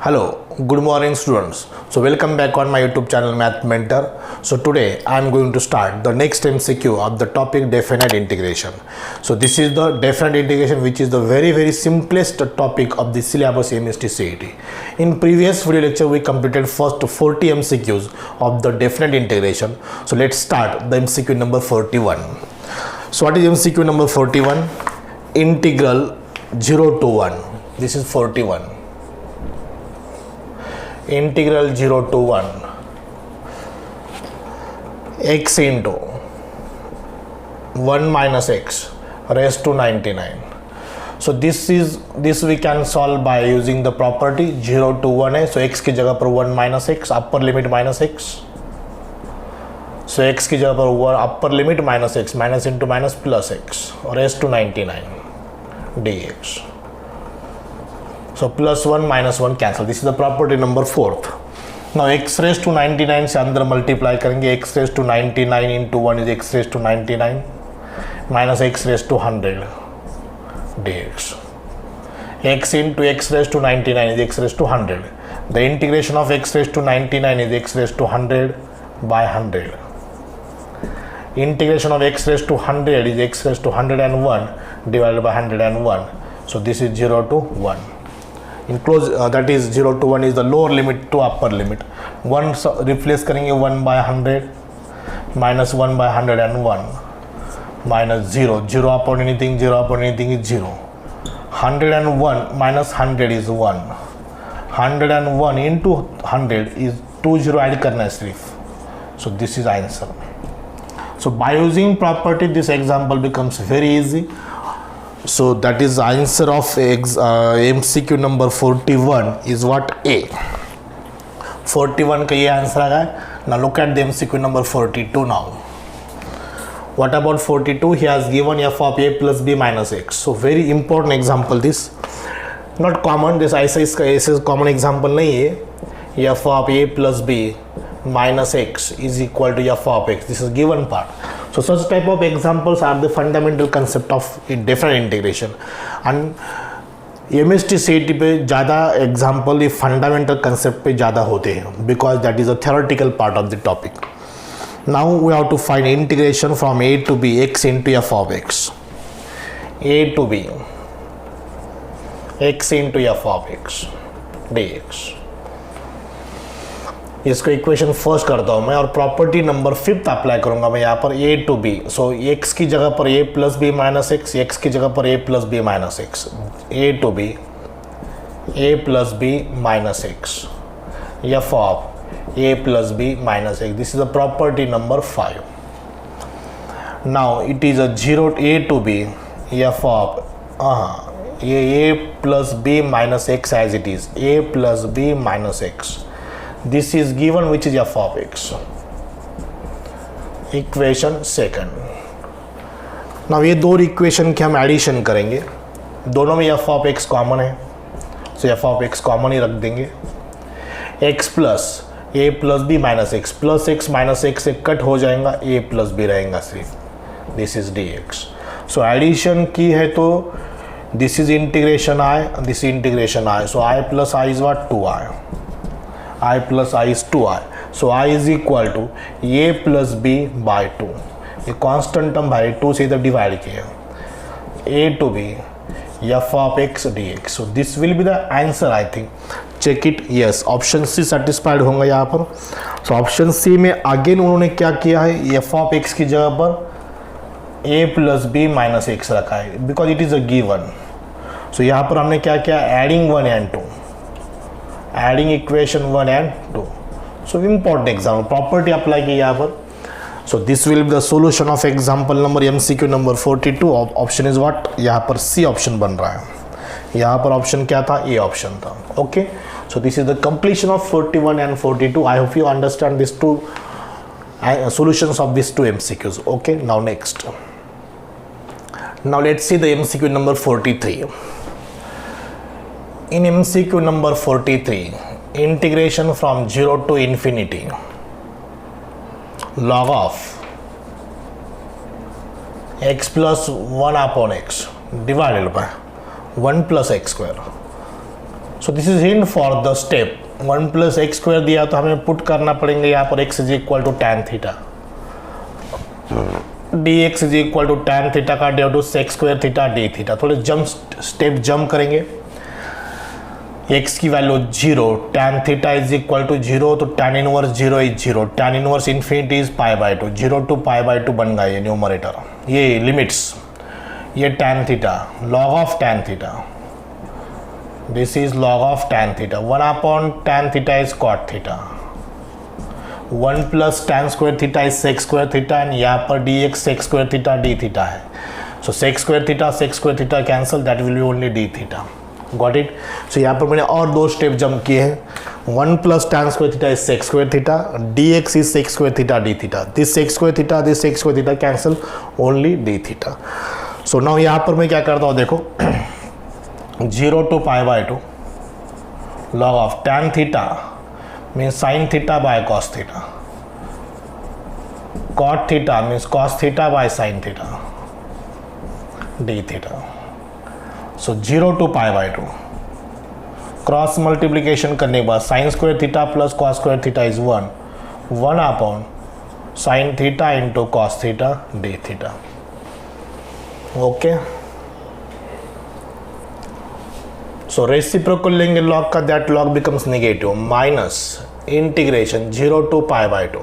Hello, good morning students. So welcome back on my YouTube channel Math Mentor. So today I am going to start the next MCQ of the topic definite integration. So this is the definite integration, which is the very simplest topic of the syllabus MST CET. In previous video lecture we completed first 40 MCQs of the definite integration. So let's start the MCQ number 41. So what is MCQ number 41? Integral 0 to 1. This is 41. Integral 0 to 1 x into 1 minus x raised to 99. So this we can solve by using the property 0 to 1 है. So x की जगह पर 1 minus x, upper limit minus x. So x की जगह पर upper limit minus x, minus into minus plus x raised to 99 dx. So plus 1 minus 1 cancel. This is the property number 4th. Now x raised to 99 से अंदर multiply करेंगे. X raised to 99 into 1 is x raised to 99 minus x raised to 100 dx. X into x raised to 99 is x raised to 100. The integration of x raised to 99 is x raised to 100 by 100. Integration of x raised to 100 is x raised to 101 divided by 101. So this is 0 to 1. In close that is 0 to 1 is the lower limit to upper limit. 1 replace करेंगे 1 by 100 minus 1 by 101 minus 0. 0 upon anything is 0. 101 minus 100 is 1. 101 into 100 is 20 add करना है सिर्फ. So this is answer. So by using property this example becomes very easy. So that is answer of MCQ number 41 is what? A. 41 का ये answer आ गया. Now look at the MCQ number 42 now. What about 42? He has given f of a plus b minus x. So very important example this. Not common. This ऐसा इसका common example नहीं है. f of a plus b minus x is equal to f of x. This is given part. So such type of examples are the fundamental concept of definite integration. And MST CET पे ज़्यादा example ये fundamental concept पे ज़्यादा होते हैं because that is a theoretical part of the topic. Now we have to find integration from a to b x into f of x. A to b x into f of x dx. इसको equation first करता हूँ मैं और property number 5th apply करूँगा मैं यहाँ पर a to b. So x की जगह पर a plus B minus X, x की जगह पर a plus B minus X. a to b a plus B minus X f of a plus B minus X. This is the property number 5. Now it is a 0 a to b f of a plus B minus X as it is a plus B minus X. This is given which is f of x. Equation second. Now ये दो equation के हम addition करेंगे. दोनों में f of x common है. So f of x common ही रख देंगे. x plus a plus B minus x plus X minus X से कट हो जाएगा. a प्लस बी रहेगा सिर्फ. This is dx. So addition की है तो this is integration i, this integration i. So i plus i is what? 2i. I plus I is 2i. So I is equal to a plus b by 2. ये constant term by 2 से इधर divide किया. a to b f of x dx. So this will be the answer I think. Check it. Yes, option C satisfied होंगे यहाँ पर. So option C में again उन्होंने क्या किया है? f of x की जगह पर a plus b minus x रखा है because it is a given. So यहाँ पर हमने क्या किया? Adding 1 and 2. Adding equation 1 and 2. So important example. Property apply की यहाँ पर. So this will be the solution of example number MCQ number 42. Option is what? यहाँ पर C option बन रहा है. यहाँ पर option क्या था? A option था. Okay. So this is the completion of 41 and 42. I hope you understand these two solutions of these two MCQs. Okay. Now next. Now let's see the MCQ number 43. In MCQ number 43, integration from 0 to infinity log of x plus 1 upon x divided by 1 plus x square so this is hint for the step 1 plus X square दिया तो हमें put करना पड़ेंगे यहाँ पर x is equal to tan theta, dx is equal to tan theta का due to sec square theta D theta. थोड़े step jump करेंगे। x की value 0, tan theta is equal to 0 तो tan inverse 0 is 0, tan inverse infinity is π/2, 0 to π/2 बन गया ये numerator, ये limits, ये tan theta, log of tan theta, this is log of tan theta, 1 upon tan theta is cot theta, 1 plus tan square theta is sec square theta and यहाँ पर dx sec square theta d theta है। So sec square theta cancel, that will be only d theta. Got it. So यहाँ पर मैंने और 2 step jump किए हैं। 1 plus tan square theta is sec square theta, dx is sec square theta d theta, this sec square theta cancel, only d theta. So now यहाँ पर मैं क्या करता हूँ देखो 0 to π/2 log of tan theta means sin theta by cos theta, cot theta means cos theta by sin theta d theta. So 0 to π/2 cross multiplication करने के बाद sin square theta plus cos square theta is 1 upon sin theta into cos theta d theta. Okay, so reciprocal लेंगे log का, that log becomes negative, minus integration 0 to π/2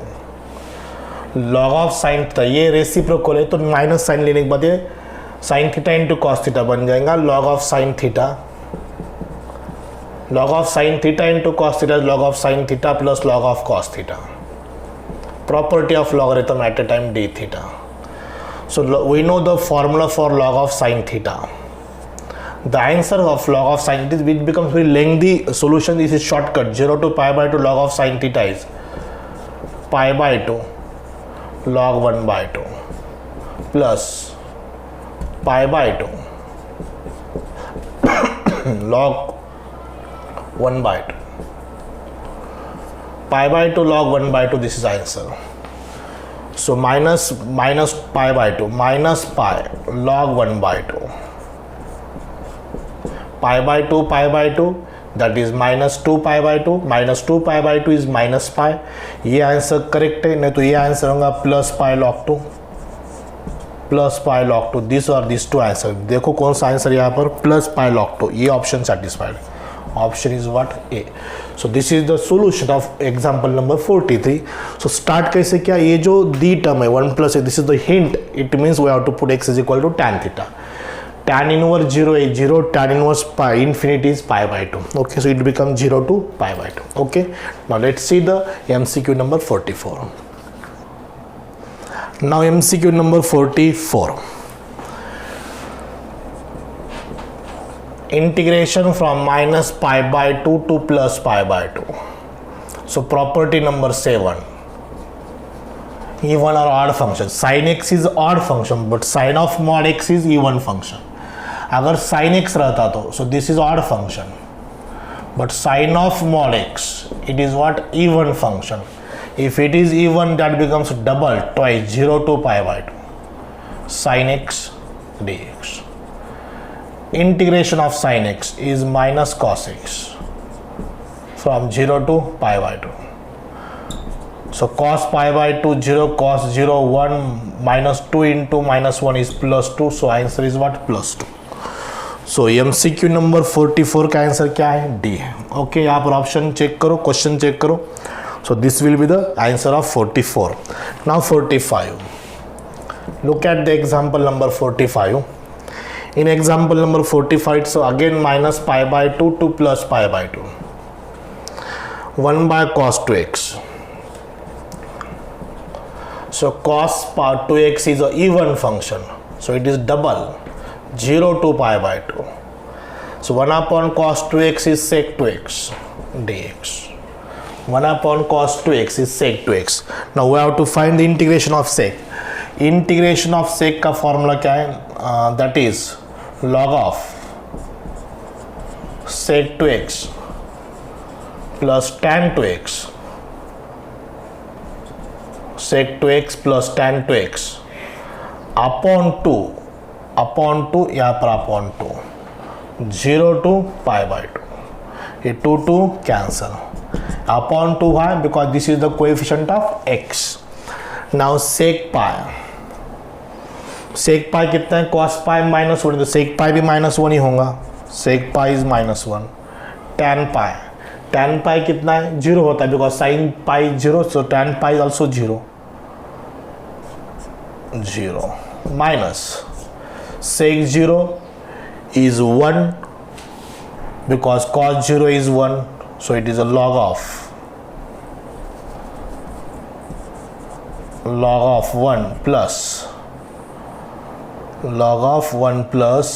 log of sine theta, ये reciprocal है तो minus sine लेने के बाद ये sine theta into cos theta बन जाएगा, log of sine theta, log of sine theta into cos theta, log of sine theta plus log of cos theta, property of logarithm at a time d theta. So we know the formula for log of sin theta. The answer of log of sin, it becomes very lengthy solution. This is shortcut. 0 to π/2 log of sin theta is π/2 log 1/2 plus π/2 log 1/2. π/2 log 1/2. This is answer. So minus π/2 minus pi log 1/2, pi/2 that is minus 2 π/2, minus 2 π/2 is minus pi। ये answer correct है, नहीं तो ये answer होगा plus pi log 2, plus pi log 2, this और this 2 answer. देखो कौन सा आंसर यहाँ पर प्लस पाई log 2, ये option satisfied, option is what A. So this is the solution of example number 43। So start कैसे किया, ये जो दी टर्म है 1 plus, this is the hint, it means we have to put x is equal to tan theta, tan inverse 0 is 0, tan inverse pi infinity is π/2. Okay, so it becomes 0 to π/2. Okay, now let's see the MCQ number 44. Now MCQ number 44. Integration from minus π/2 to plus π/2. So property number 7. Even or odd function. Sin x is odd function, but sin of mod x is even function. अगर sin x रहता तो so this is odd function, but sin of mod x it is what even function. If it is even, that becomes double, twice, 0 to π/2 sin x dx. Integration of sin x is minus cos x from 0 to π/2. So cos π/2 0, cos 0 1, minus 2 into minus 1 is plus 2. So answer is what? Plus 2. So MCQ number 44 का answer क्या है? D है। Okay, यहाँ पर option check करो, question check करो। So this will be the answer of 44. Now 45. Look at the example number 45. In example number 45, so again minus π/2 to plus π/2. 1 by cos 2x. So cos 2x is an even function. So it is double. 0 to π/2. So 1 upon cos 2x is sec 2x dx. 1 upon cos 2x is sec 2x. Now we have to find the integration of sec. Integration of sec का formula क्या है? That is log of sec 2x plus tan 2x, sec 2x plus tan 2x upon 2 यहाँ पर upon 2, 0 to π/2. ये 2 cancel. Upon 2 why? Because this is the coefficient of x. Now sec pi. Sec pi कितना है? cos pi -1, तो sec pi भी -1 ही होगा. Sec pi is -1. tan pi. tan pi कितना है? 0 होता है, because sin pi 0, so tan pi is also 0. 0 minus sec 0 is 1, because cos 0 is 1, so it is a log of 1 plus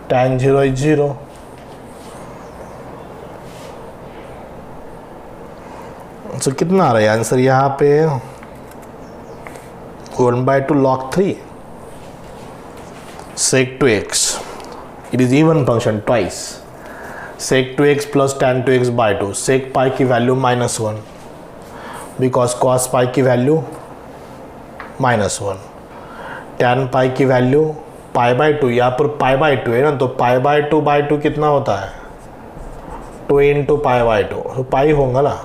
tan 0 is 0. So कितना आ रहा है answer यहाँ पे? 1/2 log 3 sec 2x. It is even function twice. Sec 2x plus tan 2x by 2. Sec pi की value -1, because cos pi की value -1. tan pi की value π/2. यहाँ पर π/2 है ना, तो π/2/2 कितना होता है? 2 × π/2, तो पाई होगा ना.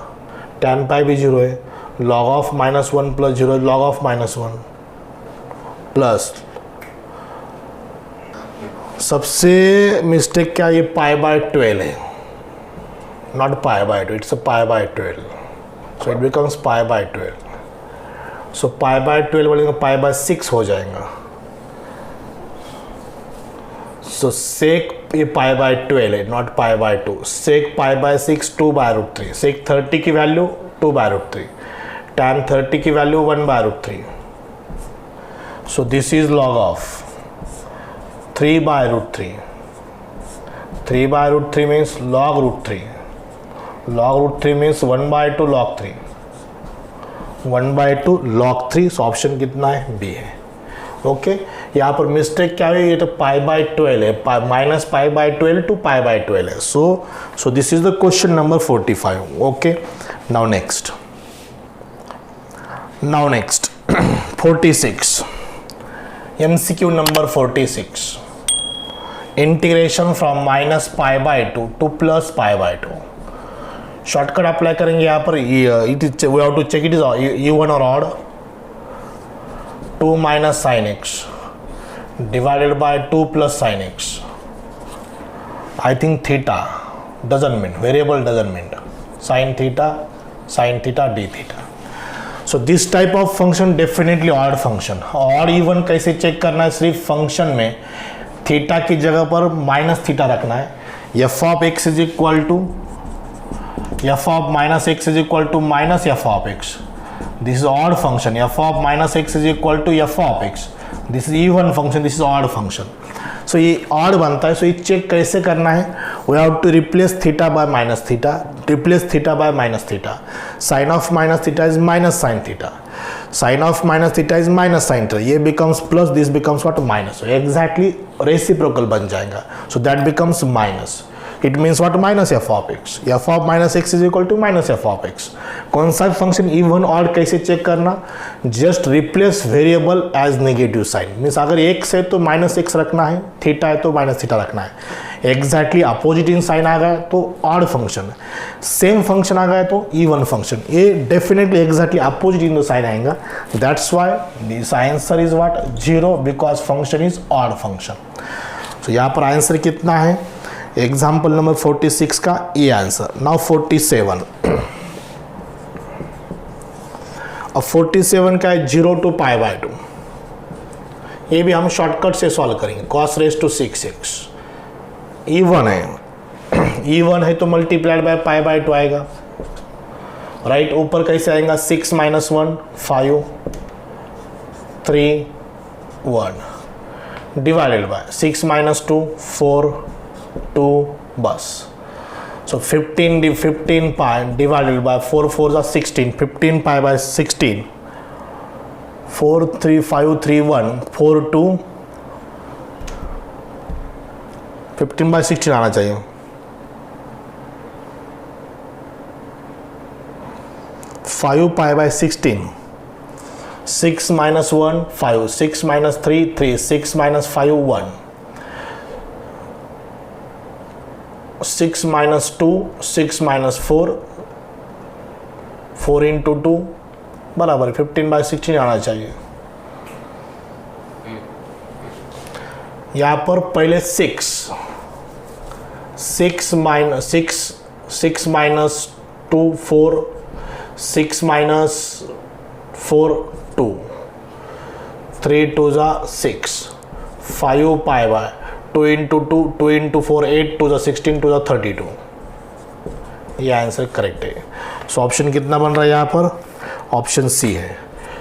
tan pi भी 0 है. log of -1 plus 0 log of -1 plus सबसे मिस्टेक क्या? ये π/12 है, not π/2. It's a π/12, so it becomes π/12. So π/12 बोलेंगे π/6 हो जाएगा. सो sec ये π/12 है, नॉट π/2. sec π/6 2/√3. sec 30 की वैल्यू 2/√3. tan 30 की value 1/√3. So this is log of 3/√3. 3/√3 means log √3. log √3 means 1/2 log 3. 1/2 log 3. So option कितना है? बी है. ओके यहाँ पर मिस्टेक क्या है? ये तो π/12 है, माइनस π/12 टू π/12 है. So this is the question number 45. Okay, now next 46. MCQ number 46. Integration from -π/2 to +π/2. Shortcut apply करेंगे यहाँ पर. It we have to check it is even और odd. 2 minus sin x divided by 2 plus sin x. I think theta doesn't mean, variable doesn't mean. Sin theta d theta. So this type of function definitely odd function. और even कैसे check करना है? सिर्फ function में theta की जगह पर minus theta रखना है. f of x is equal to f of minus x is equal to minus f of x. This is odd function. f of minus x is equal to f of x. This is even function. This is odd function. So ये odd बनता है. So ये check कैसे करना है? We have to replace theta by minus theta. Replace theta by minus theta. Sin of minus theta is minus sin theta. Sin of minus theta is minus sin theta. ये becomes plus. This becomes what? Minus. So exactly reciprocal बन जाएगा. So that becomes minus. It means what? Minus f of x. f of minus x is equal to minus f of x. कौन सा function even odd कैसे check करना? Just replace variable as negative sign. Means अगर x है तो minus x रखना है, theta है तो माइनस थीटा रखना है. एग्जैक्टली अपोजिट इन साइन आ गया तो ऑड फंक्शन, सेम फंक्शन आ गया तो इवन फंक्शन. ये definitely exactly opposite in the sine आएगा. That's why this answer is what? 0, because function is odd function. तो यहाँ पर आंसर कितना है? एग्जाम्पल नंबर 46 का ये आंसर. नाउ 47. अब 47 का है 0 to π/2. ये भी हम शॉर्टकट से सॉल्व करेंगे. cos raised to 6x even है. इवन है तो मल्टीप्लाइड बाय π/2 आएगा. राइट ऊपर कैसे आएगा? 6 - 1 5 3 1 डिवाइडेड बाय 6 - 2 4 2 बस. So 15 pi divided by 4 4s are 16. 15 pi by 16. 4 3 5 3 1 4 2 15 by 16 आना चाहिए. 5 pi by 16. 6 - 1 5. 6 - 3 3. 6 - 5 1. 6 minus 2, 6 minus 4, 4 into 2 बराबर 15/16 आना चाहिए। यहाँ पर पहले 6 minus 2 4, 6 minus 4 2, 3 2 6, 5 pi by 2 into 2, 2 into 4 8, 2 16, 2 32। ये आंसर करेक्ट है। सो ऑप्शन कितना बन रहा है यहाँ पर? ऑप्शन सी है।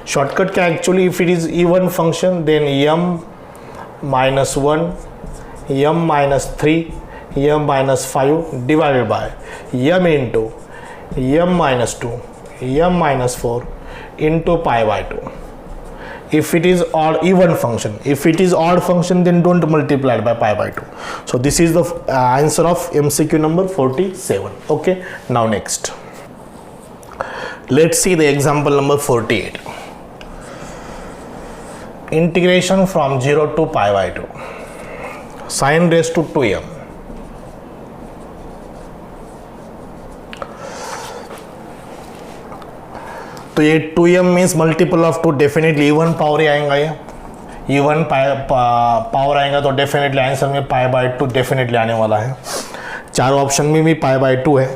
शॉर्टकट क्या actually, if it is even function then m minus 1, m minus 3, m minus 5 divided by m into m minus 2, m minus 4 into pi by 2. If it is odd even function, if it is odd function, then don't multiply it by pi by 2. So this is the answer of MCQ number 47. Okay, now next let's see the example number 48. Integration from 0 to pi by 2 sin raised to 2m. तो ये 2m means multiple of 2, definitely even power ही आएगा, ये even power आएगा तो definitely answer में पाई by 2 definitely आने वाला है। चारों ऑप्शन में भी पाई बाय 2 है।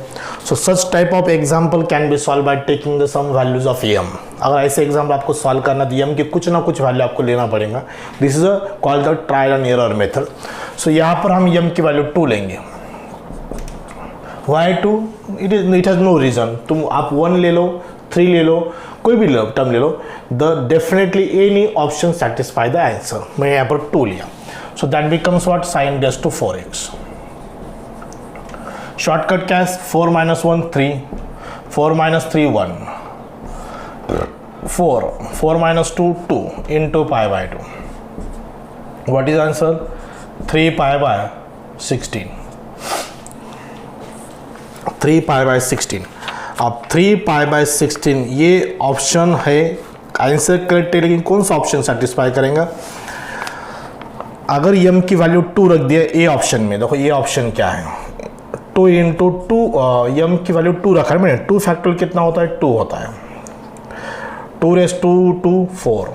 So such type of example can be solve by taking the some values of M. अगर ऐसे एग्जाम्पल आपको सॉल्व करना तो एम की कुछ ना कुछ वैल्यू आपको लेना पड़ेगा। This is called the trial and error method. So यहाँ पर हम एम की वैल्यू 2 लेंगे। Why 2? It has no reason. तुम आप 1 ले लो, 3 ले लो, कोई भी टर्म ले लो, the definitely any option satisfy the answer. मैं यहाँ पर 2 लिया। So that becomes what? Sine raised to 4x। Shortcut क्या है? 4 minus 1 3, 4 minus 3 1, 4 minus 2 2 into pi by 2. What is answer? 3 pi by 16. 3 pi by 16. अब 3 pi by 16 ये option है, answer correct है, लेकिन कौन सा ऑप्शन सेटिस्फाई करेगा? अगर m की वैल्यू 2 रख दिया ए ऑप्शन में, देखो ये ऑप्शन क्या है, 2 into 2, m की वैल्यू 2 रखा है मैंने। 2 फैक्टोरियल कितना होता है? 2 होता है। 2 raised to 2 4,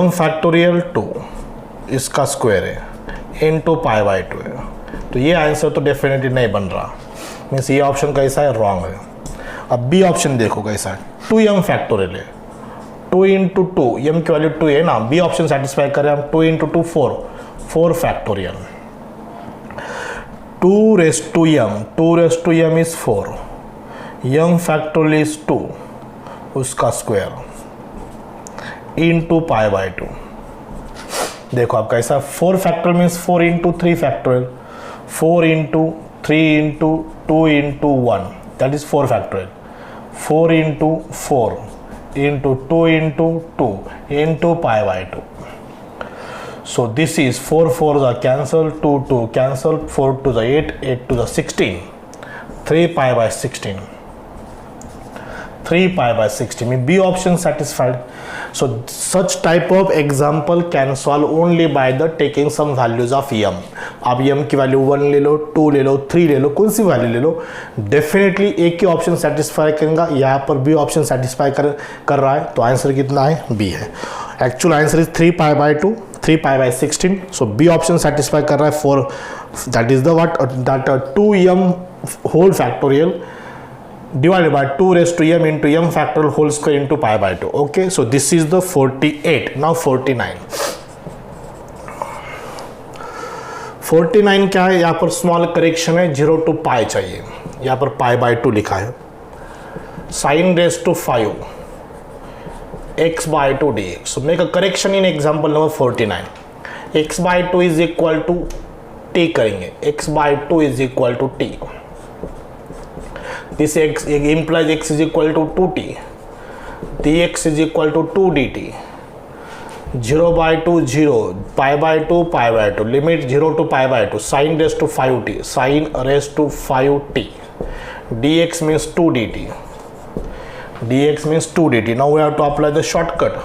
m फैक्टोरियल 2 इसका स्क्वायर है into pi by 2 है। तो ये आंसर तो डेफिनेटली नहीं बन रहा, मीन्स ये ऑप्शन कैसा है? रॉन्ग है। अब बी ऑप्शन देखो कैसा है, 2m फैक्टोरियल है, 2 into 2, m की वैल्यू 2 है ना, बी ऑप्शन सेटिस्फाई करें हम। 2 into 2 4 factorial, 2 raised to m, 2 raised to m is 4, m factorial is 2 उसका स्क्वायर into pi by 2। देखो आप कैसा, 4 factorial means 4 into 3 factorial, 4 into 3 into 2 into 1, that is 4 factorial, 4 into 4 into 2 into 2 into pi by 2. So this is 4 4s are cancelled, 2 2 cancelled, 4 to the 8, 8 to the 16, 3 pi by 16, 3 pi by 16 means B option satisfied. So such type of example can solve only by the taking some values of m. आप m की value 1 ले लो, 2 ले लो, 3 ले लो, कौन सी value ले लो, definitely एक ही option satisfy करेगा। यहाँ पर बी ऑप्शन सेटिस्फाई कर रहा है, तो आंसर कितना है? बी है। Actual answer is 3 pi by 2, 3 pi by 16। So B option satisfy कर रहा है 4, that is the what, that 2m whole factorial divided by 2 raised to m into m factorial whole square into pi by 2. Okay, so this is the 48. Now 49. 49 क्या है? यहाँ पर small correction है, 0 to pi चाहिए, यहाँ पर pi by 2 लिखा है। sin raised to 5 x by 2 dx. So make a correction in example number 49. x by 2 is equal to t करेंगे, x by 2 is equal to t. This x implies x is equal to 2t, dx is equal to 2 dt, 0 by 2 0, pi by 2 pi by 2, limit 0 to pi by 2, sin raised to 5t, sin raised to 5t, dx means 2 dt, dx means 2 dt. Now we have to apply the shortcut.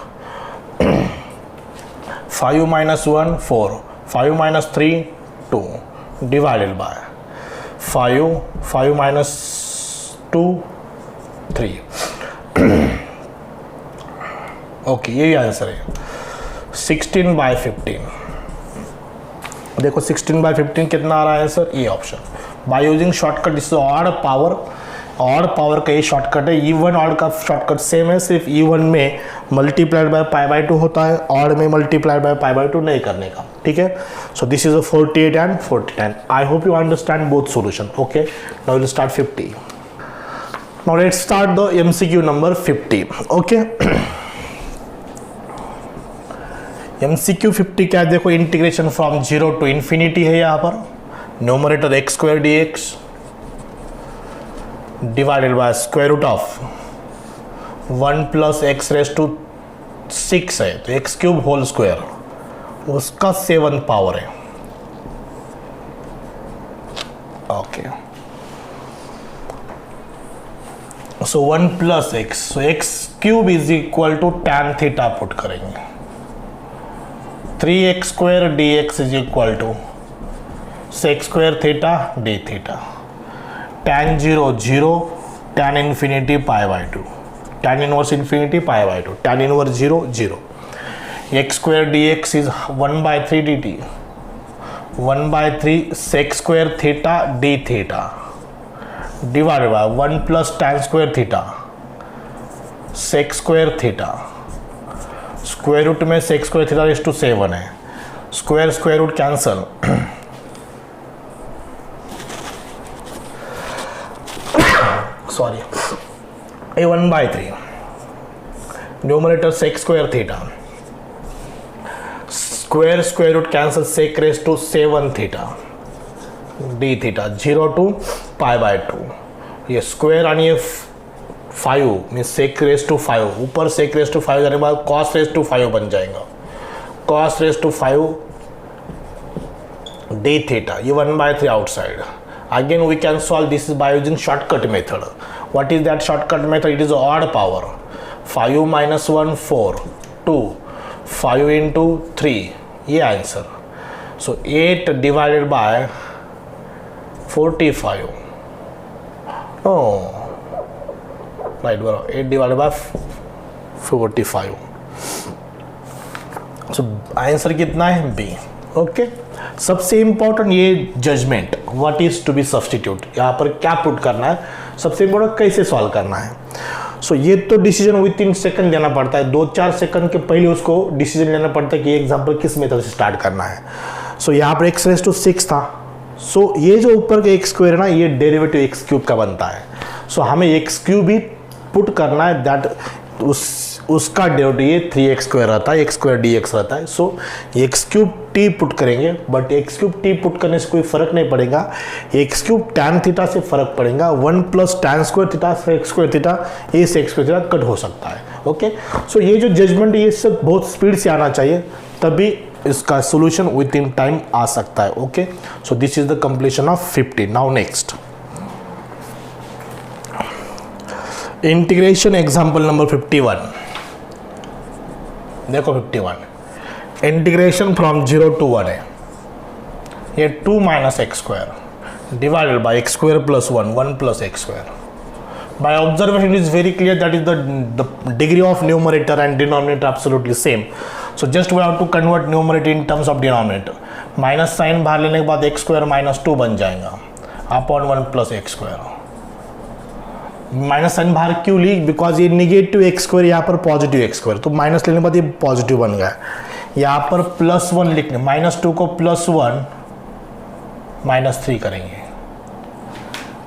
5 minus 1 4, 5 minus 3 2 divided by 5 minus 2 3। Okay, यही answer है 16/15। देखो 16/15 कितना आ रहा है answer, ये option. Bye using shortcut, इस odd power का ये शॉर्टकट है। इवन ऑड का शॉर्टकट सेम है, सिर्फ इवन में मल्टीप्लाइड बाय π/2 होता है, ऑड में मल्टीप्लाइड बाय π/2 नहीं करने का, ठीक है। So this is a 48 and 49। I hope you understand both solution. Okay, now will start 50। Now let's start the MCQ number 50। Okay, MCQ 50 क्या है, देखो इंटीग्रेशन फ्रॉम 0 टू इन्फिनिटी है। यहाँ पर numerator x² dx divided by square root of 1 + x⁻⁶ है, तो x³ whole square उसका 7th पावर है। Okay, so 1 + x, so x³ is equal to tan theta put करेंगे। 3x² dx is equal to sec² theta d theta. tan 0 0, tan infinity π/2, tan inverse infinity π/2, tan inverse 0 0। x² dx is 1/3 dt, 1/3 sec² theta d theta divided by 1 + tan² theta sec² theta. Square root में sec² theta is to 7 है, square root cancel, sorry, ये 1/3 numerator sec² theta, square root cancel, sec⁻⁷ theta d theta 0 to π/2। ये square आणि ये 5 mean sec⁻⁵, ऊपर sec⁻⁵ जाने के बाद cos⁻⁵ बन जाएगा, cos⁻⁵ d थीटा, ये 1/3 outside. Again we can solve this by using shortcut method. What is that shortcut method? It is odd power. 5 - 1 4, 2, 5 into 3, ये answer. So 8 divided by 45, oh right, बराबर 8 divided by 45। So answer कितना है, B। Okay, सबसे important ये judgement, what is to be substitute, यहाँ पर क्या put करना है, सबसे इंपॉर्टेंट कैसे सॉल्व करना है। सो ये तो डिसीजन विद इन सेकंड लेना पड़ता है, 2-4 सेकंड के पहले उसको डिसीजन लेना पड़ता है कि एग्जांपल किस मेथड से स्टार्ट करना है। सो यहाँ पर x⁻⁶ था, सो ये जो ऊपर का x² है ना, ये डेरिवेटिव x³ का बनता है। सो हमें x³ भी पुट करना है, दैट उसका डेरिवेटिव ये 3x² रहता है, x² dx रहता है। सो x³ t पुट करेंगे, बट x³ t पुट करने से कोई फर्क नहीं पड़ेगा, x³ tan थीटा से फर्क पड़ेगा। 1 + tan² थीटा sec² थीटा, ये sec² थीटा कट हो सकता है। ओके, सो ये जो जजमेंट ये सब बहुत स्पीड से आना चाहिए, तभी इसका सोल्यूशन विद इन टाइम आ सकता है। Okay, so this is the completion of 50। Now next integration example number 51। देखो 51 इंटीग्रेशन फ्रॉम 0 to 1 है, ये 2 - x² divided by x² + 1, 1 + x²। By observation it is very clear that is the degree of numerator and denominator absolutely same. So just we have to convert numerator in terms of denominator. Minus sign बाहर लेने के बाद x² - 2 बन जाएगा upon 1 + x²। Minus sign बाहर क्यों ली, because ये negative x² यहाँ पर पॉजिटिव x², तो माइनस लेने के बाद ये पॉजिटिव बन गया। यहाँ पर +1 लिखने, -2 को +1 -3 करेंगे,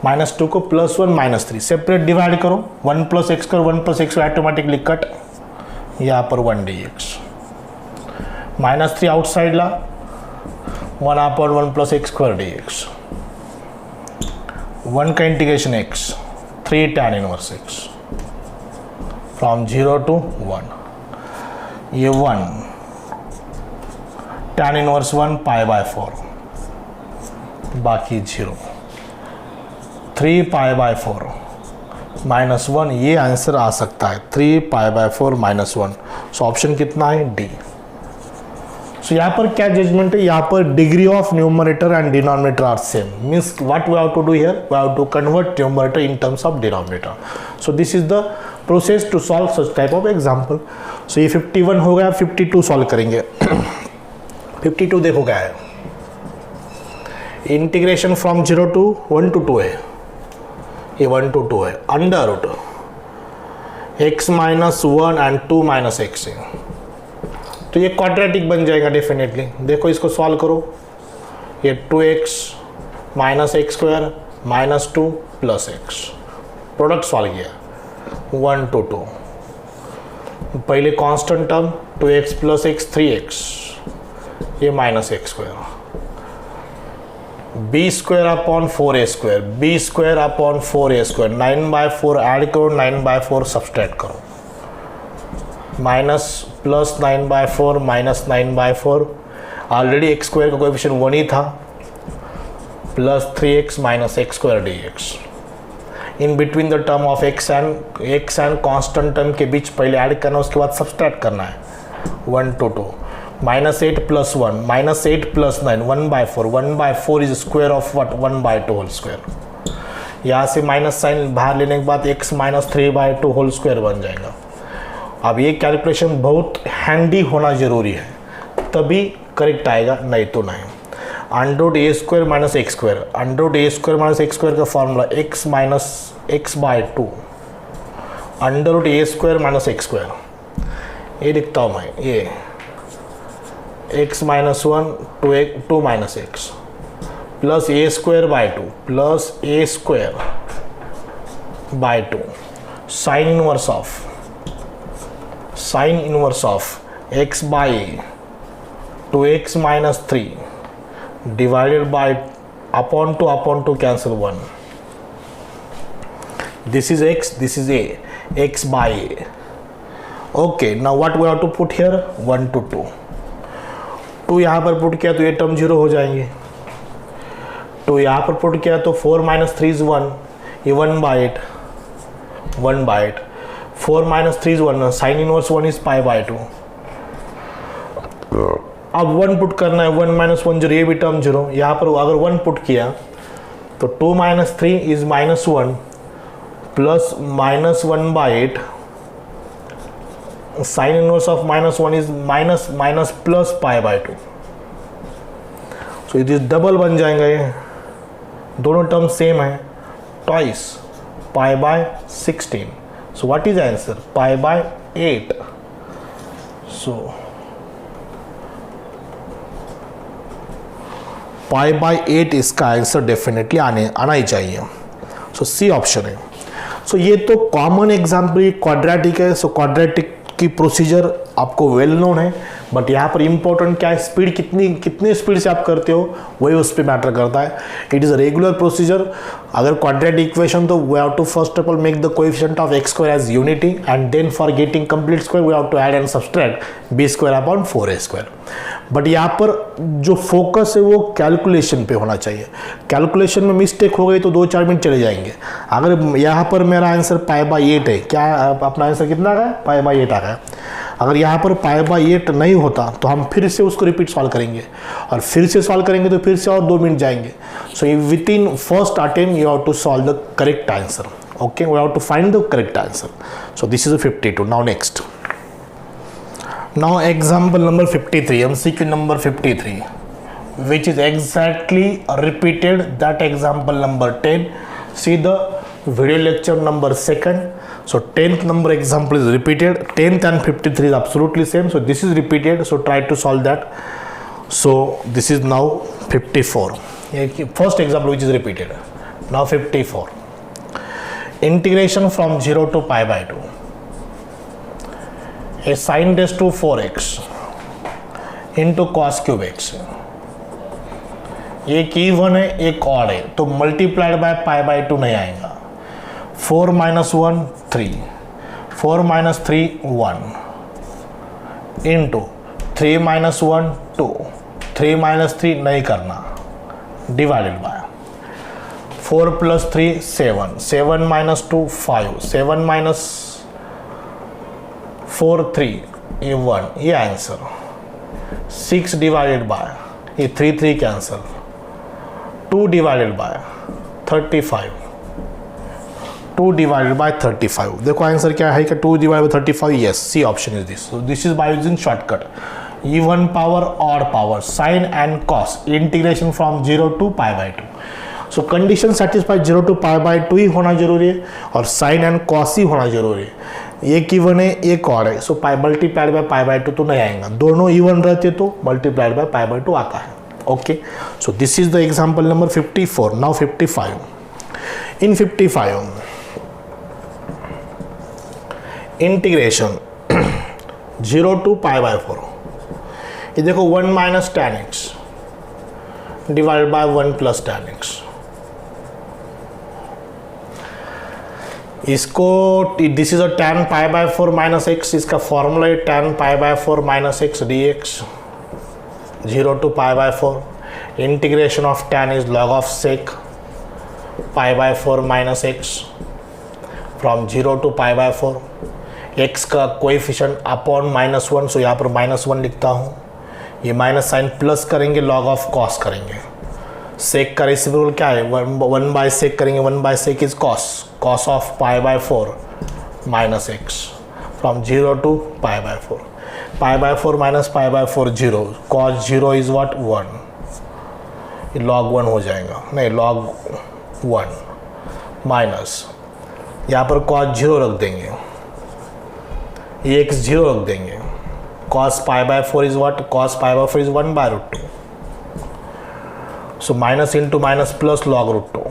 -2 को +1 -3 सेपरेट डिवाइड करो, 1 + x² 1 + x² ऑटोमेटिकली कट, यहाँ पर 1 dx, -3 आउटसाइड ला, 1/1 + x² dx, 1 का integration x, 3 tan inverse x from 0 to 1, ये 1 tan इनवर्स 1 π/4, बाकी 0, 3 π/4 -1, ये आंसर आ सकता है 3 π/4 -1। सो ऑप्शन कितना है, डी। सो सो यहाँ पर क्या जजमेंट है, यहाँ पर degree of numerator and denominator are same, means what we have to do here, we have to convert numerator in terms of denominator. So this is the process to solve such type of example. So ये 51 हो गया, 52 solve करेंगे. 52 देखो क्या है, integration from 0 to 1 to 2 है, ये 1 to 2 है, under root x minus 1 and 2 minus x है, तो ये क्वाड्रेटिक बन जाएगा डेफिनेटली. देखो इसको सॉल्व करो, ये 2x minus x square minus 2 plus x, product solve किया 1 to 2. पहले constant term 2x plus x 3x, ये minus x square, B square upon 4a square, B square upon 4a square, 9/4 add करो, 9/4 subtract करो, minus plus 9/4 minus 9/4, already x square का coefficient 1 ही था, plus 3x minus x square dx. In between the term of x and constant term के बीच पहले add करना, उसके बाद सब्सट्रैक्ट करना है. 1 to 2 minus 8 plus 1 minus 8 plus 9 1/4, 1/4 is square of what 1/2 whole square. यहाँ से माइनस साइन बाहर लेने के बाद x माइनस 3/2 होल स्क्वायर बन जाएगा. अब ये कैलकुलेशन बहुत हैंडी होना जरूरी है, तभी करेक्ट आएगा, नहीं तो नहीं. Under a square minus x square, under a square minus x square का formula x minus x/2 under a square minus x square, ये लिखता हूँ मैं, ये x minus 1 2 minus x plus a square by 2 plus a square by 2 sine inverse of x by 2x minus 3 divided by upon two cancel 1. This is x, this is a, x bye a. Okay, now what we have to put here, 1 to 2. 2 यहाँ पर put किया तो ये term 0 हो जाएंगे. 2 यहाँ पर put किया तो 4 माइनस 3 इज 1, ये 1/8, 1/8. 4 minus 3 is 1, sine inverse 1 is π/2. अब 1 पुट करना है, 1 माइनस 1 0, ये भी टर्म 0. यहाँ पर अगर 1 पुट किया तो 2 minus 3 is minus 1 plus minus 1/8, sine inverse of minus 1 is minus plus π/2. So it is double बन जाएंगे, ये दोनों टर्म सेम है, twice π/16. So what is answer, π/8. So π/8 इसका आंसर डेफिनेटली आना ही चाहिए. सो सी ऑप्शन है. सो ये तो कॉमन एग्जाम्पल क्वाड्रेटिक है. सो क्वाड्रेटिक की प्रोसीजर आपको वेल नोन है, बट यहाँ पर इंपॉर्टेंट क्या है, स्पीड कितनी स्पीड से आप करते हो वही उस पर मैटर करता है. It is a regular procedure. अगर क्वाड्रेटिक इक्वेशन तो we have to first of all make the coefficient of x square as unity and then for getting complete square we have to add and subtract b square upon 4a square. But यहाँ पर जो focus है वो calculation पे होना चाहिए. Calculation में mistake हो गई तो 2-4 मिनट चले जाएंगे. अगर यहाँ पर मेरा आंसर π/8 है, क्या अपना आंसर कितना आ गया, π/8 आ गया. अगर यहाँ पर π/8 नहीं होता तो हम फिर से उसको रिपीट सॉल्व करेंगे, और फिर से सॉल्व करेंगे तो फिर से और 2 मिनट जाएंगे. So within first attempt you have to solve the correct answer. Okay, we have to find the correct answer. So this is 52. Now next, now example number 53, MCQ number 53, which is exactly repeated that example number 10. See the video lecture number 2nd. So 10th number example is repeated, 10th and 53 is absolutely same, so this is repeated, so try to solve that. So this is now 54, first example which is repeated. Now 54, integration from 0 to π/2, a sin raised to 4x into cos cube x. एक even है एक odd है, तो multiplied by π/2 नहीं आएगा. 4 minus 1 3, 4 minus 3 1 into 3 minus 1 2, 3 minus 3 नहीं करना, divided by 4 plus 3 7, 7 minus 2 5, 7 minus 4 3 ये 1, ये आंसर. 6 डिवाइडेड बाय ये 3 3 cancel, 2 divided by 35, 2 divided by 35। देखो आंसर क्या है कि 2 divided by 35, yes, C option is this. So this is by using shortcut even power odd power sine and cos integration from 0 to pi by 2। So condition satisfy 0 to pi by 2 ही होना जरूरी है और sign and cos ही होना जरूरी है। एक even है एक ऑड है, so pi multiplied by pi by 2 तो नहीं आएगा, दोनों इवन रहते तो मल्टीप्लाइड बाय पाई बाय 2 आता है। Okay, so this is the example number 54। Now 55, in 55 integration 0 to pi by 4, ये देखो 1 minus tan x divide by 1 plus tan x। इसको this is a tan pi by 4 minus x, इसका formula है tan pi by 4 minus x dx 0 to pi by 4। Integration of tan is log of sec pi by 4 minus x from 0 to pi by 4। x का coefficient upon -1, सो यहाँ पर -1 लिखता हूँ। ये minus sign plus करेंगे, log of cos करेंगे। Sec का रेसिप्रोकल क्या है, 1 बाय सेक करेंगे, 1 by sec is cos of pi by 4 minus x from 0 to pi by 4। Pi by 4 minus pi by 4 0, cos 0 is what 1, ये log 1 हो जाएगा, नहीं log 1 माइनस यहाँ पर कॉस 0 रख देंगे, ये x 0 रख देंगे, cos pi by 4 is what, cos pi by 4 is 1 by root 2, so minus into minus plus log root 2,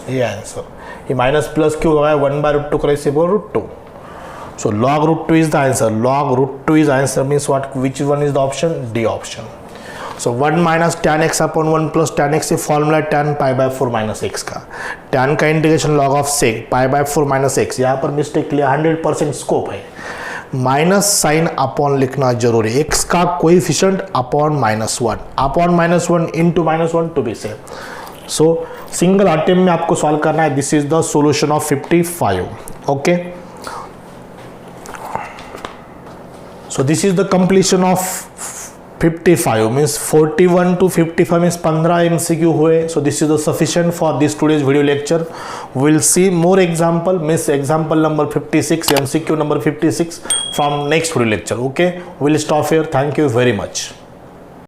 ये आंसर। ये माइनस प्लस क्यों होगा, 1 बाय रूट 2 का reciprocal root 2, so log root 2 is the answer. log root 2 is answer means what, which one is the option, D option. So 1 minus tan x upon 1 plus tan x, ये formula tan pi by 4 minus x का। tan का integration log of sec pi by 4 minus x, यहाँ पर mistake के लिए 100% scope है, minus sine upon लिखना जरूरी, x का coefficient upon -1, upon -1 into -1 to be safe. So single attempt में आपको सॉल्व करना है। This is the solution of 55। Okay, so this is the completion of 55 means 41 to 55 means 15 MCQ हुए। So this is the sufficient for this today's video lecture. We'll see more example, means example number 56, MCQ number 56 from next video lecture. Okay, we'll stop here. Thank you very much.